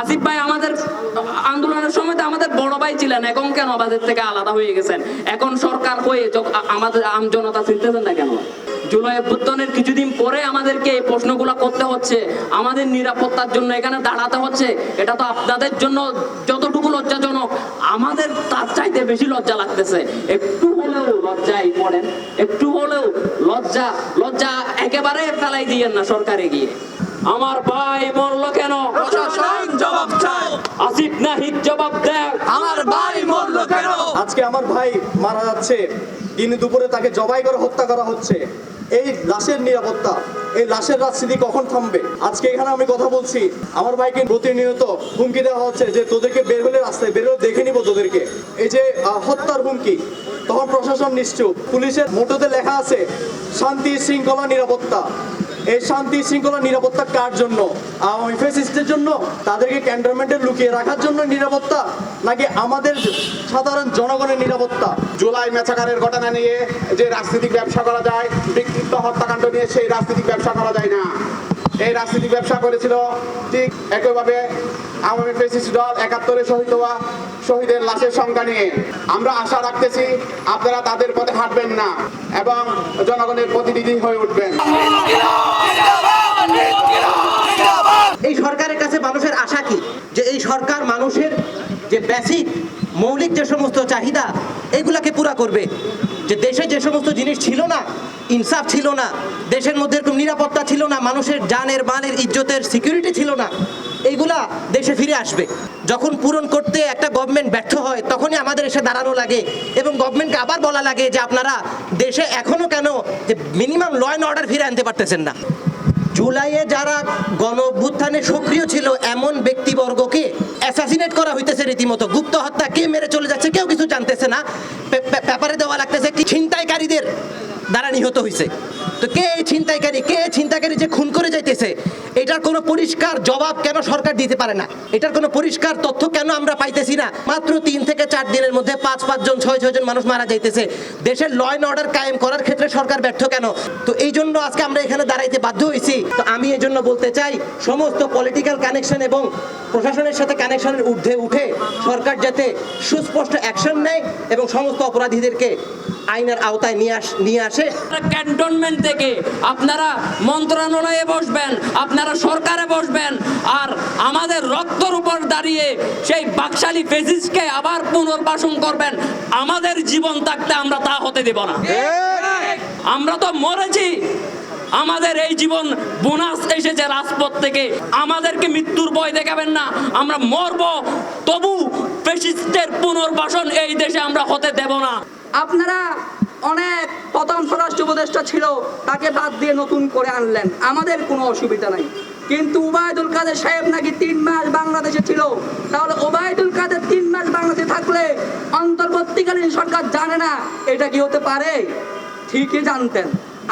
আসিফ ভাই আমাদের আন্দোলনের সময় তো আমাদের বড় ভাই ছিলেন, এখন কেন আমাদের থেকে আলাদা হয়ে গেছেন? এখন সরকার হয়ে আমাদের আম জনতা চিনতেছেন না কেন? জুলাই অভ্যুত্থানের কিছুদিন পরে আমাদেরকে এই প্রশ্নগুলো করতে হচ্ছে, আমাদের নিরাপত্তার জন্য এখানে দাঁড়াতে হচ্ছে। এটা তো আপনাদের জন্য যতটুকু লজ্জাজনক, আমাদের তার চাইতে বেশি লজ্জা লাগতেছে। একটু হলেও লজ্জায় পড়েন, একটু হলেও লজ্জা একেবারে ফেলাই দিয়েন না সরকারে গিয়ে। আমার ভাই মরলো কেন? প্রশাসন জবাব চায়। আসিফ নাহিদ জবাব দেয়। আমার ভাই মরলো কেন? আজকে আমার ভাই মারা যাচ্ছে, দিন দুপুরে তাকে জবাই করে হত্যা করা হচ্ছে। এই লাশের নিরাপত্তা, এই লাশের রাজনীতি কখন থামবে? আজকে এখানে আমি কথা বলছি, আমার ভাইকে প্রতিনিয়ত হুমকি দেওয়া হচ্ছে যে তোদেরকে বের হলে রাস্তায় বের হলে দেখে নিব তোদেরকে। এই যে হত্যার হুমকি, তখন প্রশাসন নিশ্চুপ। পুলিশের মোটোতে লেখা আছে শান্তি শৃঙ্খলা নিরাপত্তা। এই শান্তি শৃঙ্খলা নিরাপত্তা কার জন্য? আওয়ামী ফ্যাসিস্টের জন্য? তাদেরকে ক্যান্টনমেন্টে লুকিয়ে রাখার জন্য নিরাপত্তা, নাকি আমাদের সাধারণ জনগণের নিরাপত্তা? জুলাই মেসাকারের ঘটনা নিয়ে যে রাজনৈতিক ব্যবসা করা যায়, বিক্ষিপ্ত হত্যাকাণ্ড নিয়ে সেই রাজনৈতিক ব্যবসা করা যায় না। এই রাজনৈতিক ব্যবসা করেছিল ঠিক একইভাবে আওয়ামী ফ্যাসিস্ট দল ৭১-এ শহীদ হওয়া শহীদের লাশের সংখ্যা নিয়ে। আমরা আশা রাখতেছি আপনারা তাদের পথে হাঁটবেন না এবং জনগণের প্রতিনিধি হয়ে উঠবেন। এই সরকারের কাছে মানুষের আশা কি? যে এই সরকার মানুষের যে বেসিক মৌলিক যে সমস্ত চাহিদা এগুলাকে পুরা করবে। যে দেশে যে সমস্ত জিনিস ছিল না, ইনসাফ ছিল না, দেশের মধ্যে এরকম নিরাপত্তা ছিল না, মানুষের জানের মানের ইজ্জতের সিকিউরিটি ছিল না, এইগুলা দেশে ফিরে আসবে। যখন পূরণ করতে একটা গভর্নমেন্ট ব্যর্থ হয় তখনই আমাদের এসে দাঁড়ানো লাগে এবং গভর্নমেন্টকে আবার বলা লাগে যে আপনারা দেশে এখনো কেন যে মিনিমাম ল অ্যান্ড অর্ডার ফিরে আনতে পারতেছেন না। জুলাইয়ে যারা গণ অভ্যুত্থানে সক্রিয় ছিল এমন ব্যক্তিবর্গকে অ্যাসাসিনেট করা হইতেছে রীতিমতো। গুপ্ত হত্যা, কে মেরে চলে যাচ্ছে কেউ কিছু জানতেছে না, পেপারে দেওয়া লাগতেছে কি ছিনতাইকারীদের দ্বারা নিহত হয়েছে। তো কে এই ছিনতাইকারী যে খুন করে যাইতেছে, এটার কোনো পরিষ্কার জবাব কেন সরকার দিতে পারে না? এটার কোনো পরিষ্কার তথ্য কেন আমরা পাইতেছি না? মাত্র ৩ থেকে ৪ দিনের মধ্যে ৫ জন ৬ জন মানুষ মারা যাইতেছে। দেশের ল অ্যান্ড অর্ডার কায়েম করার ক্ষেত্রে সরকার ব্যর্থ কেন? তো এই জন্য আজকে আমরা এখানে দাঁড়াইতে বাধ্য হয়েছি। তো আমি এই জন্য বলতে চাই, সমস্ত পলিটিক্যাল কানেকশন এবং প্রশাসনের সাথে কানেকশনের ঊর্ধ্বে উঠে সরকার যাতে সুস্পষ্ট অ্যাকশন নেয় এবং সমস্ত অপরাধীদেরকে আইনের আওতায় নিয়ে আসে। ক্যান্টনমেন্ট থেকে আপনারা মন্ত্রণালয়ে বসবেন, আপনারা সরকারে বসবেন, আর আমাদের রক্তর উপর দাঁড়িয়ে সেই বাকশালী ফেসিস্টকে আবার পুনর্বাসন করবেন। আমাদের জীবন থাকতে আমরা তা হতে দেব না। আমরা তো মরেছি, আমাদের এই জীবন বোনাস এসেছে রাজপথ থেকে। আমাদেরকে মৃত্যুর ভয় দেখাবেন না, আমরা মরবো, তবু ফ্যাসিস্টের পুনর্বাসন এই দেশে আমরা হতে দেব না। আপনারা অনেক প্রথম স্বরাষ্ট্র উপদেষ্টা ছিল, তাকে বাদ দিয়ে নতুন করে আনলেন, আমাদের কোনো অসুবিধা নাই। কিন্তু ওবায়দুল কাদের সাহেব নাকি ৩ মাস বাংলাদেশে ছিল। তাহলে ওবায়দুল কাদের ৩ মাস বাংলাদেশে থাকলে অন্তর্বর্তীকালীন সরকার জানে না এটা কি হতে পারে? ঠিকই জানতেন।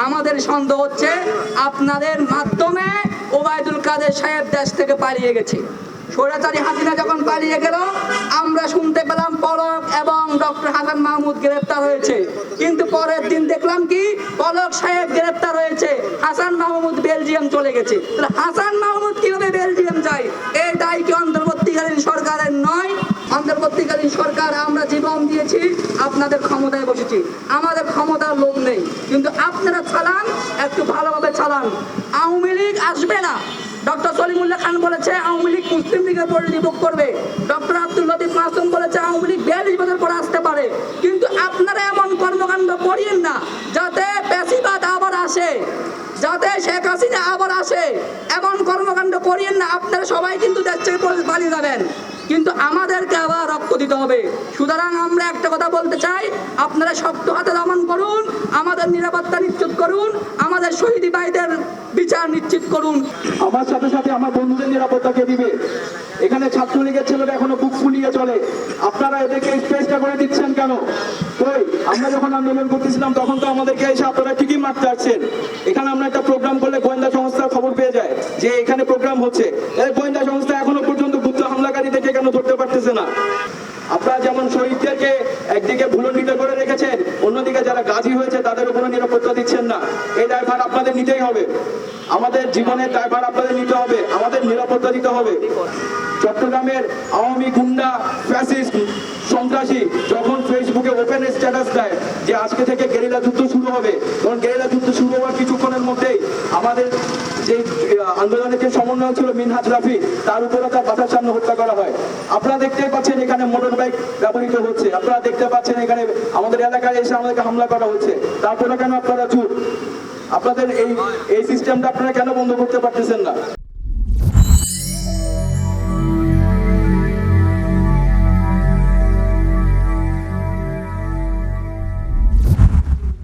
আমাদের সন্দেহ হচ্ছে আপনাদের মাধ্যমে ওবায়দুল কাদের সাহেব দেশ থেকে পালিয়ে গেছে। স্বৈরাচারী হাসিনা যখন পালিয়ে গেল, আমরা শুনতে পেলাম পলক এবং ডক্টর হাসান মাহমুদ গ্রেপ্তার হয়েছে। কিন্তু পরের দিন দেখলাম কি পলক সাহেব গ্রেপ্তার হয়েছে, হাসান মাহমুদ বেলজিয়াম চলে গেছে। হাসান মাহমুদ কিভাবে বেলজিয়াম যায়? এই দায় কি অন্তর্বর্তীকালীন সরকারের নয়? অন্তর্বর্তীকালীন সরকার আমরা জীবন দিয়েছি, আপনাদের ক্ষমতায় বসেছি, আমাদের ক্ষমতার লোভ নেই। কিন্তু আপনারা চালান, একটু ভালোভাবে চালান। আওয়ামী লীগ আসবে না। ডক্টর সলিমুল্লাহ খান বলেছে আওয়ামী লীগ মুসলিম লীগের পরিণতি ভোগ করবে। ডক্টর আব্দুল লতিফ মাসুম বলেছে আওয়ামী লীগ ৪২ বছর পরে আসতে পারে। কিন্তু আপনারা এমন কর্মকাণ্ড করিয়েন না যাতে প্যাসিবাদ আবার আসে, যাতে শেখ হাসিনা আবার আসে। এমন কর্মকাণ্ড করিয়েন না। আপনারা সবাই কিন্তু দেশ থেকে পালিয়ে যাবেন, কিন্তু আমাদেরকে আবার রক্ত দিতে হবে। সুতরাং আমরা একটা কথা বলতে চাই, আপনারা শক্ত হাতে দমন করুন, আমাদের নিরাপত্তা নিশ্চিত করুন, আমাদের শহীদ ভাইদের বিচার নিশ্চিত করুন। আমার সাথে সাথে আমার বন্ধুদের নিরাপত্তাকে দিবে। এখানে ছাত্রলীগের ছেলেরা এখনো বুক ফুলিয়ে চলে, আপনারা এদেরকে স্পেসটা করে দিচ্ছেন কেন? কই আমরা যখন আন্দোলন করতেছিলাম তখন তো আমাদেরকে এসে আপনারা ঠিকই মারতে আসছেন। এখানে আমরা একটা প্রোগ্রাম করলে গোয়েন্দা সংস্থার খবর পেয়ে যায় যে এখানে প্রোগ্রাম হচ্ছে, গোয়েন্দা সংস্থা এখনো পর্যন্ত গুপ্ত হামলাকারীদেরকে কেন ধরতে পারতেছে না? আপনারা যেমন শহীদদেরকে একদিকে ভুলন্ডিত করে রেখেছেন, অন্যদিকে যারা গাজী হয়েছে তাদেরও কোনো নিরাপত্তা দিচ্ছেন না। এই দায়ভার আপনাদের নিতেই হবে, আমাদের জীবনের দায়ভার আপনাদের নিতে হবে, আমাদের নিরাপত্তা দিতে হবে। চট্টগ্রামের আওয়ামী গুন্ডা ফ্যাসিস্ট সন্ত্রাসী যখন ফেসবুকে ওপেন স্ট্যাটাস দেয় যে আজকে থেকে গেরিলা যুদ্ধ শুরু হবে, তখন গেরিলা যুদ্ধ শুরু হওয়ার কিছুক্ষণের মধ্যেই আমাদের যে আন্দোলনের যে সমন্বয় ছিল মিনহাজ রাফি, তার উপরে তার বাসার সামনে হত্যা করা হয়। আপনারা দেখতে পাচ্ছেন এখানে মোটর বাইক ব্যবহৃত হচ্ছে, আপনারা দেখতে পাচ্ছেন এখানে আমাদের এলাকায় এসে আমাদেরকে হামলা করা হচ্ছে। তারপরে কেন আপনারা চুপ? আপনাদের এই সিস্টেমটা আপনারা কেন বন্ধ করতে পারতেছেন না?